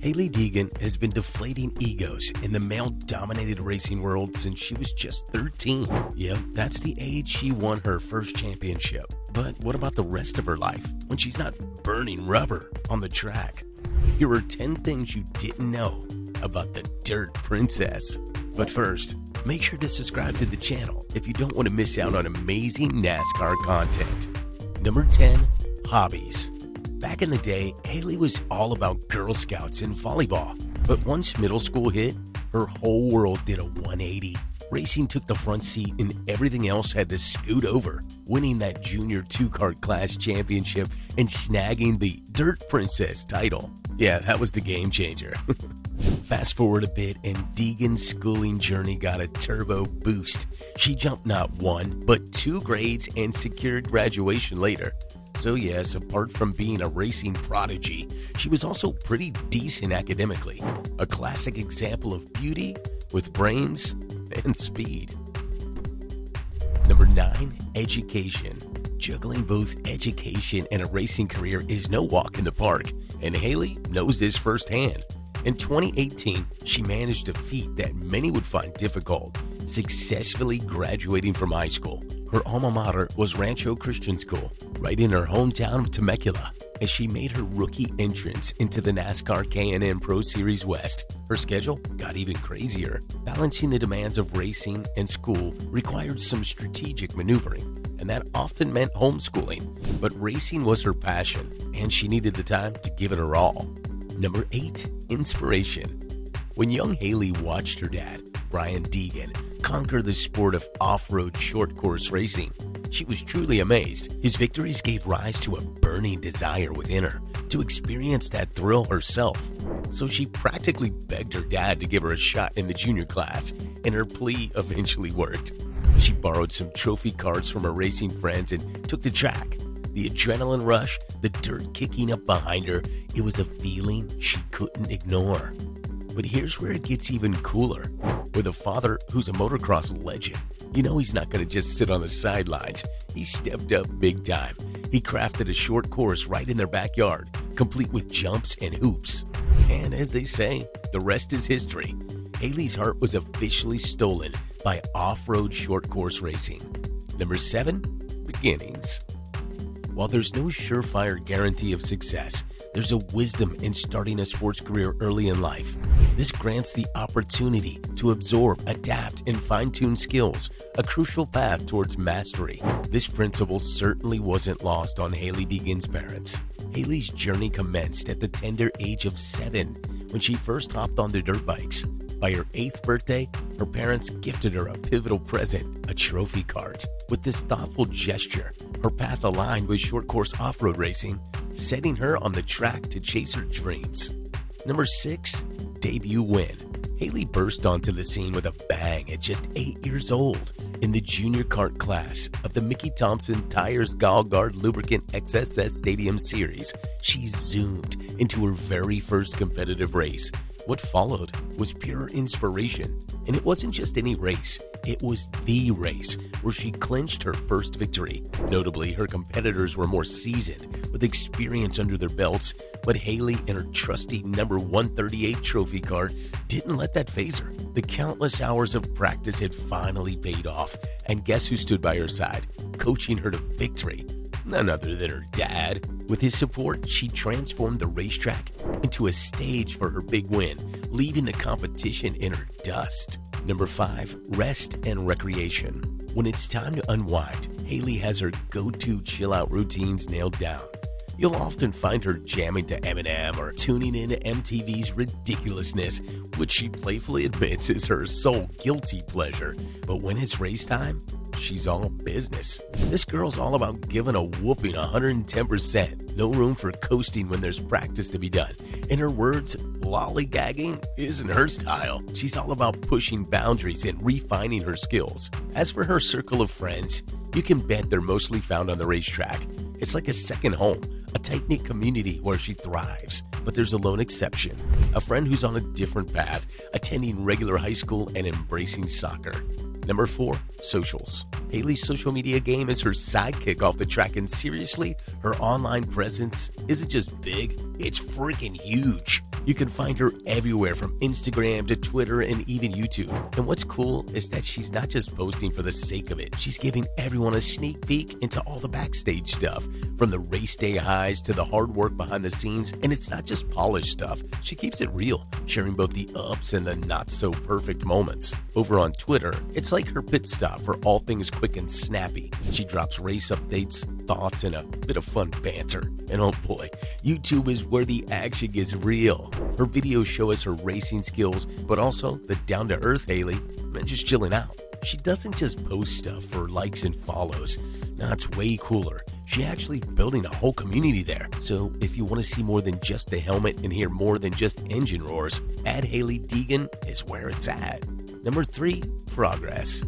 Hailie Deegan has been deflating egos in the male-dominated racing world since she was just 13. Yep, that's the age she won her first championship. But what about the rest of her life when she's not burning rubber on the track? Here are 10 things you didn't know about the Dirt Princess. But first, make sure to subscribe to the channel if you don't want to miss out on amazing NASCAR content. Number 10, hobbies. Back in the day, Hailie was all about Girl Scouts and volleyball. But once middle school hit, her whole world did a 180. Racing took the front seat and everything else had to scoot over, winning that junior two-kart class championship and snagging the Dirt Princess title. Yeah, that was the game changer. Fast forward a bit and Deegan's schooling journey got a turbo boost. She jumped not one, but 2 grades and secured graduation later. So yes, apart from being a racing prodigy, she was also pretty decent academically. A classic example of beauty with brains and speed. Number 9, education. Juggling both education and a racing career is no walk in the park, and Hailie knows this firsthand. In 2018, she managed a feat that many would find difficult, successfully graduating from high school. Her alma mater was Rancho Christian School, right in her hometown of Temecula. As she made her rookie entrance into the NASCAR K&N Pro Series West, her schedule got even crazier. Balancing the demands of racing and school required some strategic maneuvering, and that often meant homeschooling. But racing was her passion, and she needed the time to give it her all. Number 8, inspiration. When young Hailie watched her dad, Brian Deegan, conquer the sport of off-road short course racing, she was truly amazed. His victories gave rise to a burning desire within her to experience that thrill herself. So she practically begged her dad to give her a shot in the junior class, and her plea eventually worked. She borrowed some trophy cards from her racing friends and took the track. The adrenaline rush, the dirt kicking up behind her, it was a feeling she couldn't ignore. But here's where it gets even cooler. With a father who's a motocross legend, you know he's not going to just sit on the sidelines. He stepped up big time. He crafted a short course right in their backyard, complete with jumps and hoops. And as they say, the rest is history. Hailie's heart was officially stolen by off-road short course racing. Number 7, beginnings. While there's no surefire guarantee of success, there's a wisdom in starting a sports career early in life. This grants the opportunity to absorb, adapt, and fine-tune skills, a crucial path towards mastery. This principle certainly wasn't lost on Hailie Deegan's parents. Hailie's journey commenced at the tender age of 7 when she first hopped onto dirt bikes. By her 8th birthday, her parents gifted her a pivotal present, a trophy cart. With this thoughtful gesture, her path aligned with short course off-road racing, setting her on the track to chase her dreams. Number 6, debut win. Hailie burst onto the scene with a bang at just 8 years old. In the junior kart class of the Mickey Thompson Tires Guard Lubricant XSS Stadium Series, she zoomed into her very first competitive race. What followed was pure inspiration, and it wasn't just any race, it was the race where she clinched her first victory. Notably, her competitors were more seasoned, with experience under their belts, but Hailie and her trusty number 138 trophy card didn't let that faze her. The countless hours of practice had finally paid off, and guess who stood by her side, coaching her to victory? None other than her dad. With his support, she transformed the racetrack into a stage for her big win, leaving the competition in her dust. Number 5, rest and recreation. When it's time to unwind, Hailie has her go-to chill-out routines nailed down. You'll often find her jamming to Eminem or tuning into MTV's ridiculousness, which she playfully admits is her sole guilty pleasure. But when it's race time, she's all business. This girl's all about giving a whooping 110%. No room for coasting when there's practice to be done. In her words, lollygagging isn't her style. She's all about pushing boundaries and refining her skills. As for her circle of friends, you can bet they're mostly found on the racetrack. It's like a second home, a tight-knit community where she thrives. But there's a lone exception, a friend who's on a different path, attending regular high school and embracing soccer. Number 4, socials. Hailie's social media game is her sidekick off the track, and seriously, her online presence isn't just big, it's freaking huge. You can find her everywhere from Instagram to Twitter and even YouTube. And what's cool is that she's not just posting for the sake of it. She's giving everyone a sneak peek into all the backstage stuff, from the race day highs to the hard work behind the scenes. And it's not just polished stuff. She keeps it real, sharing both the ups and the not so perfect moments. Over on Twitter, it's like her pit stop for all things quick and snappy. She drops race updates, thoughts, and a bit of fun banter. And oh boy, YouTube is where the action gets real. Her videos show us her racing skills, but also the down-to-earth Hailie, and just chilling out. She doesn't just post stuff for likes and follows. No, it's way cooler. She's actually building a whole community there. So if you want to see more than just the helmet and hear more than just engine roars, Hailie Deegan is where it's at. Number 3, progress.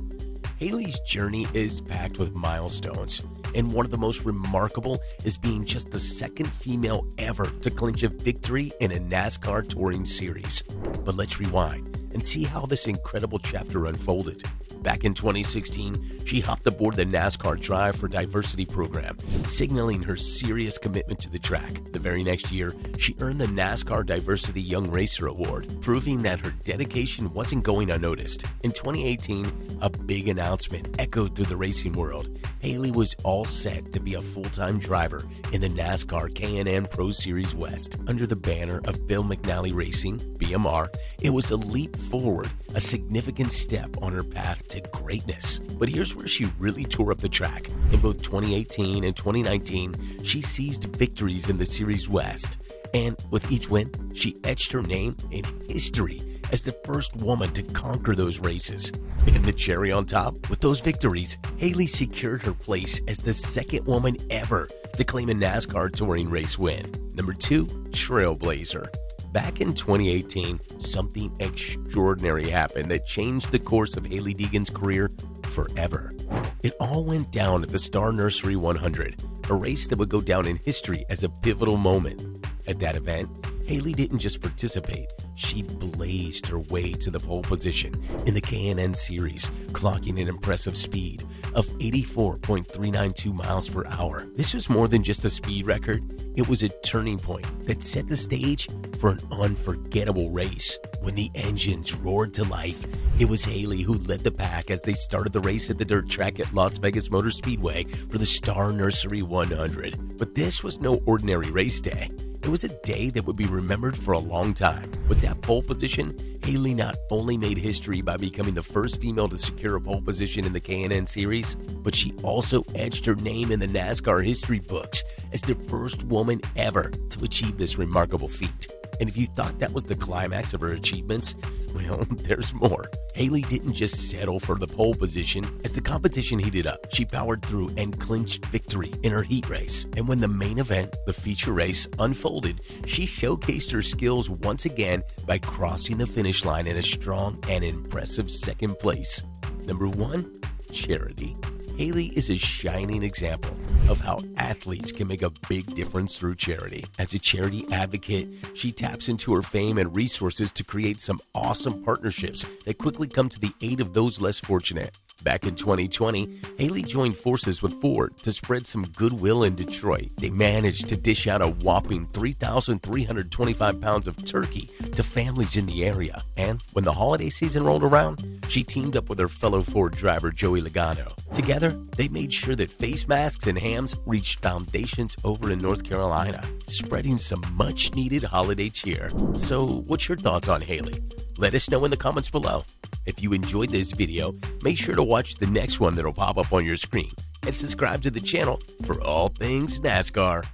Hailie's journey is packed with milestones, and one of the most remarkable is being just the second female ever to clinch a victory in a NASCAR touring series. But let's rewind and see how this incredible chapter unfolded. Back in 2016, she hopped aboard the NASCAR Drive for Diversity program, signaling her serious commitment to the track. The very next year, she earned the NASCAR Diversity Young Racer Award, proving that her dedication wasn't going unnoticed. In 2018, a big announcement echoed through the racing world. Hailie was all set to be a full-time driver in the NASCAR K&N Pro Series West. Under the banner of Bill McNally Racing, BMR, it was a leap forward, a significant step on her path to greatness. But here's where she really tore up the track. In both 2018 and 2019, she seized victories in the Series West. And with each win, she etched her name in history as the first woman to conquer those races. And the cherry on top, with those victories, Hailie secured her place as the second woman ever to claim a NASCAR touring race win. Number 2, trailblazer. Back in 2018, something extraordinary happened that changed the course of Hailie Deegan's career forever. It all went down at the Star Nursery 100, a race that would go down in history as a pivotal moment. At that event, Hailie didn't just participate, she blazed her way to the pole position in the K&N series, clocking an impressive speed of 84.392 miles per hour. This was more than just a speed record, it was a turning point that set the stage for an unforgettable race. When the engines roared to life, it was Hailie who led the pack as they started the race at the dirt track at Las Vegas Motor Speedway for the Star Nursery 100. But this was no ordinary race day. It was a day that would be remembered for a long time. With that pole position, Hailie not only made history by becoming the first female to secure a pole position in the K&N series, but she also etched her name in the NASCAR history books as the first woman ever to achieve this remarkable feat. And if you thought that was the climax of her achievements, well, there's more. Hailie didn't just settle for the pole position. As the competition heated up, she powered through and clinched victory in her heat race. And when the main event, the feature race, unfolded, she showcased her skills once again by crossing the finish line in a strong and impressive second place. Number 1, charity. Hailie is a shining example of how athletes can make a big difference through charity. As a charity advocate, she taps into her fame and resources to create some awesome partnerships that quickly come to the aid of those less fortunate. Back in 2020, Hailie joined forces with Ford to spread some goodwill in Detroit. They managed to dish out a whopping 3,325 pounds of turkey to families in the area. And when the holiday season rolled around, she teamed up with her fellow Ford driver Joey Logano. Together, they made sure that face masks and hams reached foundations over in North Carolina, spreading some much-needed holiday cheer. So, what's your thoughts on Hailie? Let us know in the comments below. If you enjoyed this video, make sure to watch the next one that'll pop up on your screen and subscribe to the channel for all things NASCAR.